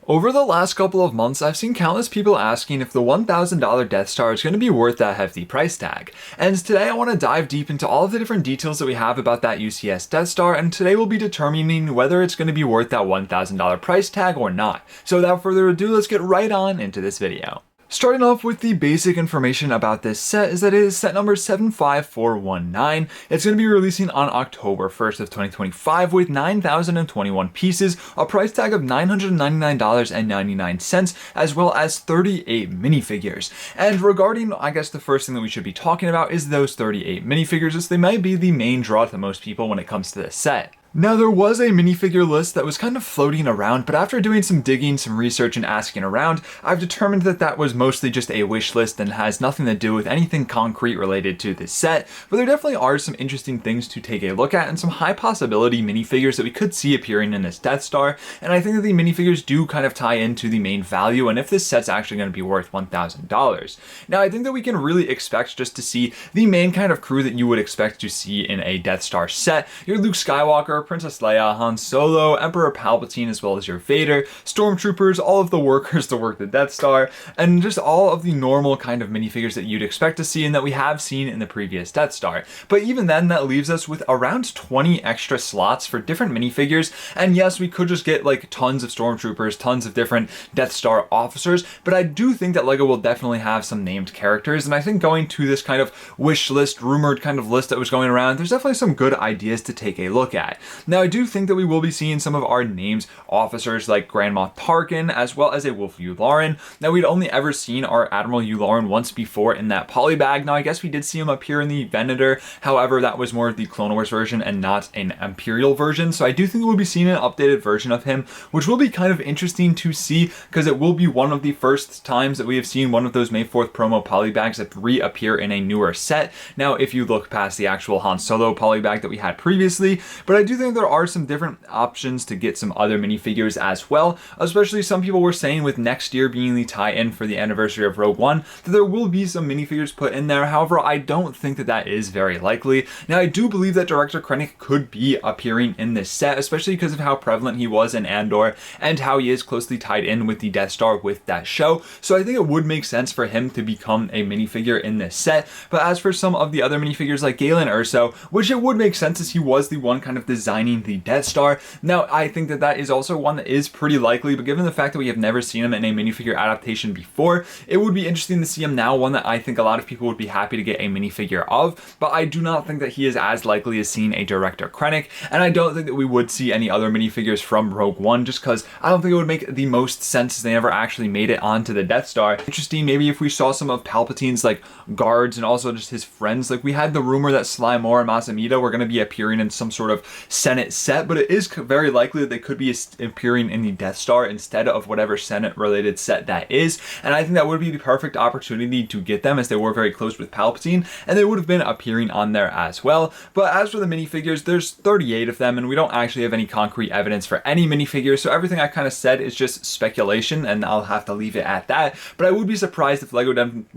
Over the last couple of months, I've seen countless people asking if the $1,000 Death Star is going to be worth that hefty price tag. And today I want to dive deep into all of the different details that we have about that UCS Death Star, and today we'll be determining whether it's going to be worth that $1,000 price tag or not. So without further ado, let's get right on into this video. Starting off with the basic information about this set is that it is set number 75419. It's going to be releasing on October 1st of 2025 with 9,021 pieces, a price tag of $999.99, as well as 38 minifigures. And regarding, I guess the first thing that we should be talking about is those 38 minifigures, as they might be the main draw to most people when it comes to this set. Now, there was a minifigure list that was kind of floating around, but after doing some digging, some research, and asking around, I've determined that that was mostly just a wish list and has nothing to do with anything concrete related to this set, but there definitely are some interesting things to take a look at and some high possibility minifigures that we could see appearing in this Death Star, and I think that the minifigures do kind of tie into the main value and if this set's actually going to be worth $1,000. Now, I think that we can really expect just to see the main kind of crew that you would expect to see in a Death Star set. Your Luke Skywalker, Princess Leia, Han Solo, Emperor Palpatine, as well as your Vader, Stormtroopers, all of the workers to work the Death Star, and just all of the normal kind of minifigures that you'd expect to see and that we have seen in the previous Death Star. But even then, that leaves us with around 20 extra slots for different minifigures, and yes, we could just get like tons of Stormtroopers, tons of different Death Star officers, but I do think that LEGO will definitely have some named characters, and I think going to this kind of wish list, rumored kind of list that was going around, there's definitely some good ideas to take a look at. Now, I do think that we will be seeing some of our named officers like Grand Moff Tarkin, as well as a Wolf Yularen. Now, we'd only ever seen our Admiral Yularen once before in that polybag. Now, I guess we did see him appear in the Venator. However, that was more of the Clone Wars version and not an Imperial version. So I do think we'll be seeing an updated version of him, which will be kind of interesting to see because it will be one of the first times that we have seen one of those May 4th promo polybags that reappear in a newer set. Now, if you look past the actual Han Solo polybag that we had previously, but I do think there are some different options to get some other minifigures as well, especially some people were saying with next year being the tie-in for the anniversary of Rogue One that there will be some minifigures put in there. However, I don't think that that is very likely. Now, I do believe that Director Krennic could be appearing in this set, especially because of how prevalent he was in Andor and how he is closely tied in with the Death Star with that show. So I think it would make sense for him to become a minifigure in this set. But as for some of the other minifigures like Galen Erso, which it would make sense as he was the one kind of designing the Death Star. Now, I think that that is also one that is pretty likely, but given the fact that we have never seen him in a minifigure adaptation before, it would be interesting to see him now, one that I think a lot of people would be happy to get a minifigure of, but I do not think that he is as likely as seeing a Director Krennic, and I don't think that we would see any other minifigures from Rogue One, just because I don't think it would make the most sense as they never actually made it onto the Death Star. Interesting, maybe if we saw some of Palpatine's like guards and also just his friends. Like we had the rumor that Sly Moore and Maz Amedda were going to be appearing in some sort of Senate set, but it is very likely that they could be appearing in the Death Star instead of whatever Senate related set that is, and I think that would be the perfect opportunity to get them as they were very close with Palpatine and they would have been appearing on there as well. But as for the minifigures, there's 38 of them and we don't actually have any concrete evidence for any minifigures, so everything I kind of said is just speculation and I'll have to leave it at that. But I would be surprised if LEGO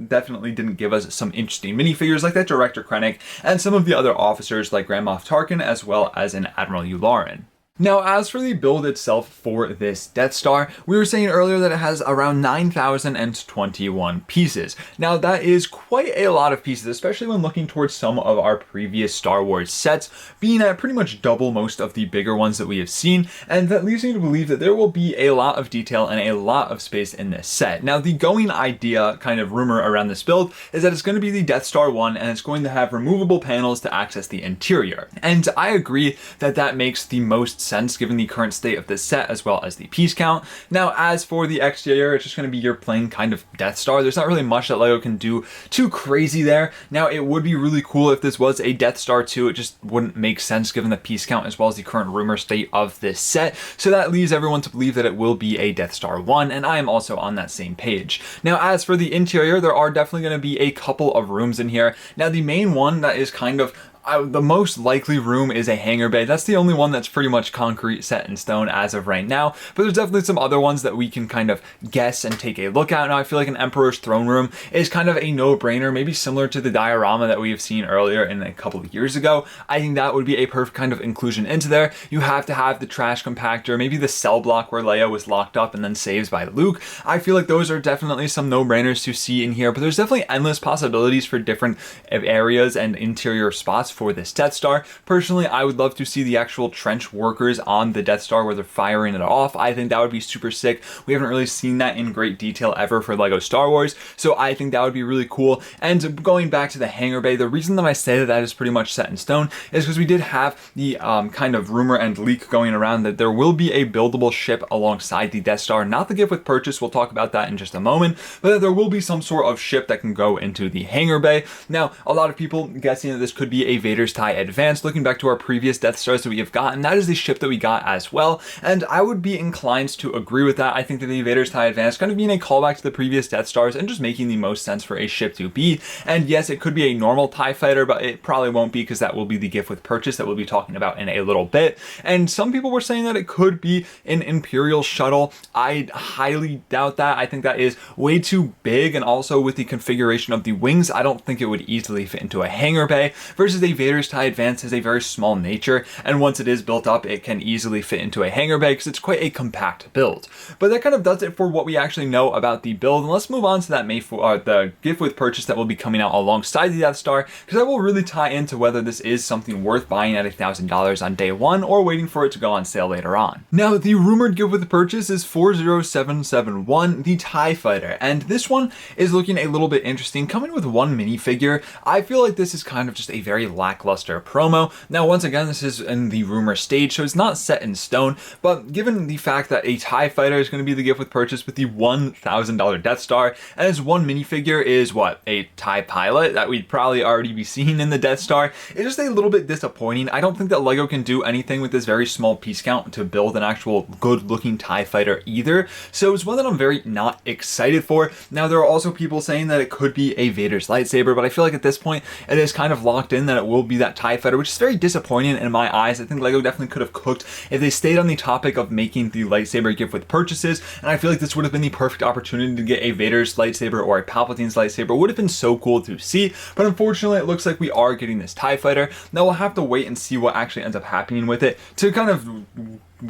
definitely didn't give us some interesting minifigures like that Director Krennic and some of the other officers like Grand Moff Tarkin, as well as an Admiral Yularen. Now, as for the build itself for this Death Star, we were saying earlier that it has around 9,021 pieces. Now, that is quite a lot of pieces, especially when looking towards some of our previous Star Wars sets, being at pretty much double most of the bigger ones that we have seen, and that leads me to believe that there will be a lot of detail and a lot of space in this set. Now, the going idea, kind of rumor around this build, is that it's going to be the Death Star 1, and it's going to have removable panels to access the interior. And I agree that that makes the most sense given the current state of this set as well as the piece count. Now, as for the exterior, it's just going to be your plain kind of Death Star. There's not really much that LEGO can do too crazy there. Now, it would be really cool if this was a Death Star 2. It just wouldn't make sense given the piece count as well as the current rumor state of this set. So that leaves everyone to believe that it will be a Death Star 1, and I am also on that same page. Now, as for the interior, there are definitely going to be a couple of rooms in here. Now, the main one that is kind of the most likely room is a hangar bay. That's the only one that's pretty much concrete, set in stone as of right now, but there's definitely some other ones that we can kind of guess and take a look at. Now I feel like an Emperor's Throne Room is kind of a no-brainer, maybe similar to the diorama that we have seen earlier in a couple of years ago. I think that would be a perfect kind of inclusion into there. You have to have the trash compactor, maybe the cell block where Leia was locked up and then saved by Luke. I feel like those are definitely some no-brainers to see in here, but there's definitely endless possibilities for different areas and interior spots for this Death Star. Personally, I would love to see the actual trench workers on the Death Star where they're firing it off. I think that would be super sick. We haven't really seen that in great detail ever for Lego Star Wars, so I think that would be really cool. And going back to the hangar bay, the reason that I say that that is pretty much set in stone is because we did have the kind of rumor and leak going around that there will be a buildable ship alongside the Death Star. Not the gift with purchase, we'll talk about that in just a moment, but that there will be some sort of ship that can go into the hangar bay. Now, a lot of people guessing that this could be a Vader's TIE Advance. Looking back to our previous Death Stars that we have gotten, that is the ship that we got as well, and I would be inclined to agree with that. I think that the Vader's TIE Advance kind of being a callback to the previous Death Stars and just making the most sense for a ship to be. And yes, it could be a normal TIE fighter, but it probably won't be because that will be the gift with purchase that we'll be talking about in a little bit. And some people were saying that it could be an Imperial shuttle. I highly doubt that. I think that is way too big, and also with the configuration of the wings, I don't think it would easily fit into a hangar bay, versus a Vader's TIE Advance has a very small nature, and once it is built up, it can easily fit into a hangar bay because it's quite a compact build. But that kind of does it for what we actually know about the build, and let's move on to that the gift with purchase that will be coming out alongside the Death Star, because that will really tie into whether this is something worth buying at $1,000 on day one or waiting for it to go on sale later on. Now, the rumored gift with purchase is 40771, the TIE Fighter, and this one is looking a little bit interesting, coming with one minifigure. I feel like this is kind of just a very lackluster promo. Now, once again, this is in the rumor stage, so it's not set in stone, but given the fact that a TIE Fighter is going to be the gift with purchase with the $1,000 Death Star, and his one minifigure is what? A TIE Pilot that we'd probably already be seeing in the Death Star. It's just a little bit disappointing. I don't think that Lego can do anything with this very small piece count to build an actual good looking TIE Fighter either, so it's one that I'm very not excited for. Now, there are also people saying that it could be a Vader's lightsaber, but I feel like at this point it is kind of locked in that it will be that TIE Fighter, which is very disappointing in my eyes. I think Lego definitely could have cooked if they stayed on the topic of making the lightsaber gift with purchases, and I feel like this would have been the perfect opportunity to get a Vader's lightsaber or a Palpatine's lightsaber. It would have been so cool to see, but unfortunately it looks like we are getting this TIE Fighter. Now we'll have to wait and see what actually ends up happening with it to kind of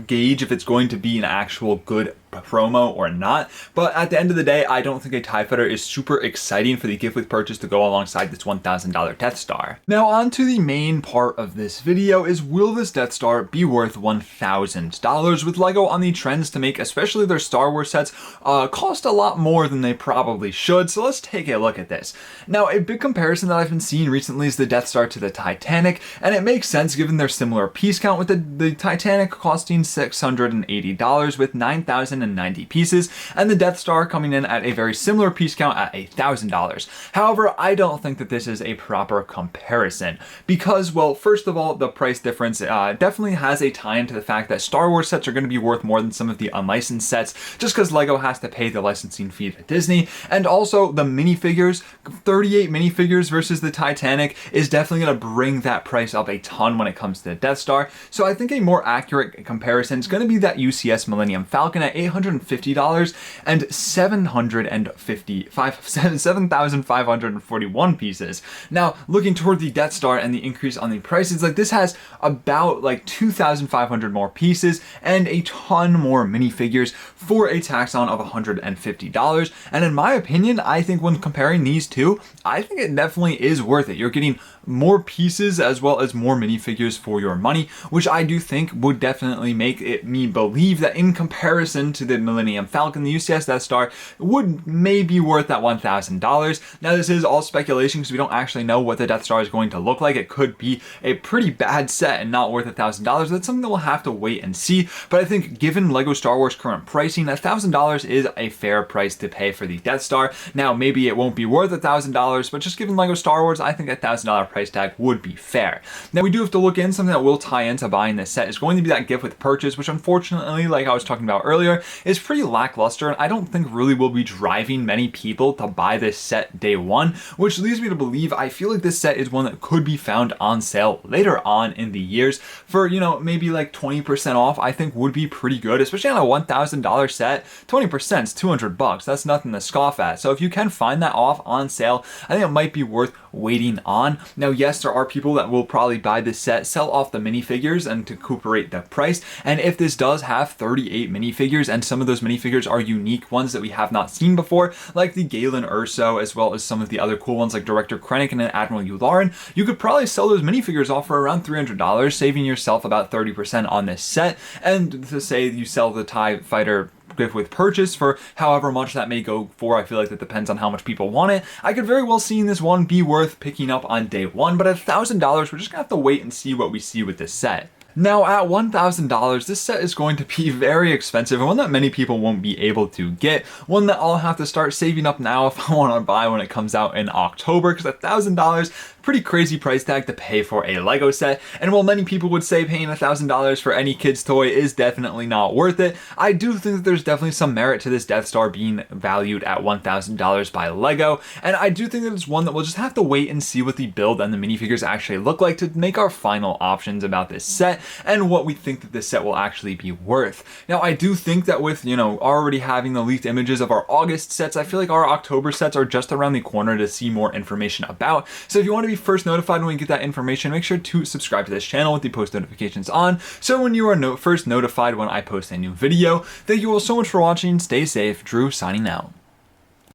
gauge if it's going to be an actual good promo or not, but at the end of the day, I don't think a TIE Fighter is super exciting for the gift with purchase to go alongside this $1,000 Death Star. Now on to the main part of this video is, will this Death Star be worth $1,000? With Lego on the trends to make especially their Star Wars sets cost a lot more than they probably should, so let's take a look at this. Now, a big comparison that I've been seeing recently is the Death Star to the Titanic, and it makes sense given their similar piece count, with the Titanic costing $680 with 9,090 pieces, and the Death Star coming in at a very similar piece count at $1,000. However, I don't think that this is a proper comparison because, well, first of all, the price difference definitely has a tie into the fact that Star Wars sets are going to be worth more than some of the unlicensed sets, just because Lego has to pay the licensing fee to Disney, and also the minifigures, 38 minifigures versus the Titanic is definitely going to bring that price up a ton when it comes to the Death Star. So I think a more accurate comparison is going to be that UCS Millennium Falcon at $850 and 7,541 pieces. Now, looking toward the Death Star and the increase on the prices, like this has about like 2,500 more pieces and a ton more minifigures for a tax on of $150. And in my opinion, I think when comparing these two, I think it definitely is worth it. You're getting more pieces as well as more minifigures for your money, which I do think would definitely make me believe that in comparison to the Millennium Falcon, the UCS Death Star would maybe worth that $1,000. Now, this is all speculation because we don't actually know what the Death Star is going to look like. It could be a pretty bad set and not worth $1,000. That's something that we'll have to wait and see. But I think given Lego Star Wars current pricing, $1,000 is a fair price to pay for the Death Star. Now, maybe it won't be worth $1,000, but just given Lego Star Wars, I think a $1,000 price tag would be fair. Now, we do have to look in something that will tie into buying this set is going to be that gift with purchase. purchase, which unfortunately, like I was talking about earlier, is pretty lackluster, and I don't think really will be driving many people to buy this set day one, which leads me to believe I feel like this set is one that could be found on sale later on in the years for, you know, maybe like 20% off. I think would be pretty good, especially on a $1,000 set. 20% is $200. That's nothing to scoff at. So if you can find that off on sale, I think it might be worth waiting on. Now, yes, there are people that will probably buy this set, sell off the minifigures and to recuperate the price. And if this does have 38 minifigures, and some of those minifigures are unique ones that we have not seen before, like the Galen Erso, as well as some of the other cool ones like Director Krennic and Admiral Yularen, you could probably sell those minifigures off for around $300, saving yourself about 30% on this set. And to say you sell the TIE Fighter gift with purchase for however much that may go for, I feel like that depends on how much people want it. I could very well see this one be worth picking up on day one, but at $1,000, we're just gonna have to wait and see what we see with this set. Now, at $1,000, this set is going to be very expensive and one that many people won't be able to get. One that I'll have to start saving up now if I want to buy when it comes out in October, because $1,000, pretty crazy price tag to pay for a Lego set. And while many people would say paying $1,000 for any kid's toy is definitely not worth it, I do think that there's definitely some merit to this Death Star being valued at $1,000 by Lego. And I do think that it's one that we'll just have to wait and see what the build and the minifigures actually look like to make our final options about this set and what we think that this set will actually be worth. Now, I do think that with, you know, already having the leaked images of our August sets, I feel like our October sets are just around the corner to see more information about. So if you want to be first notified when we get that information, make sure to subscribe to this channel with the post notifications on, so when you are first notified when I post a new video. Thank you all so much for watching. Stay safe. Drew signing out.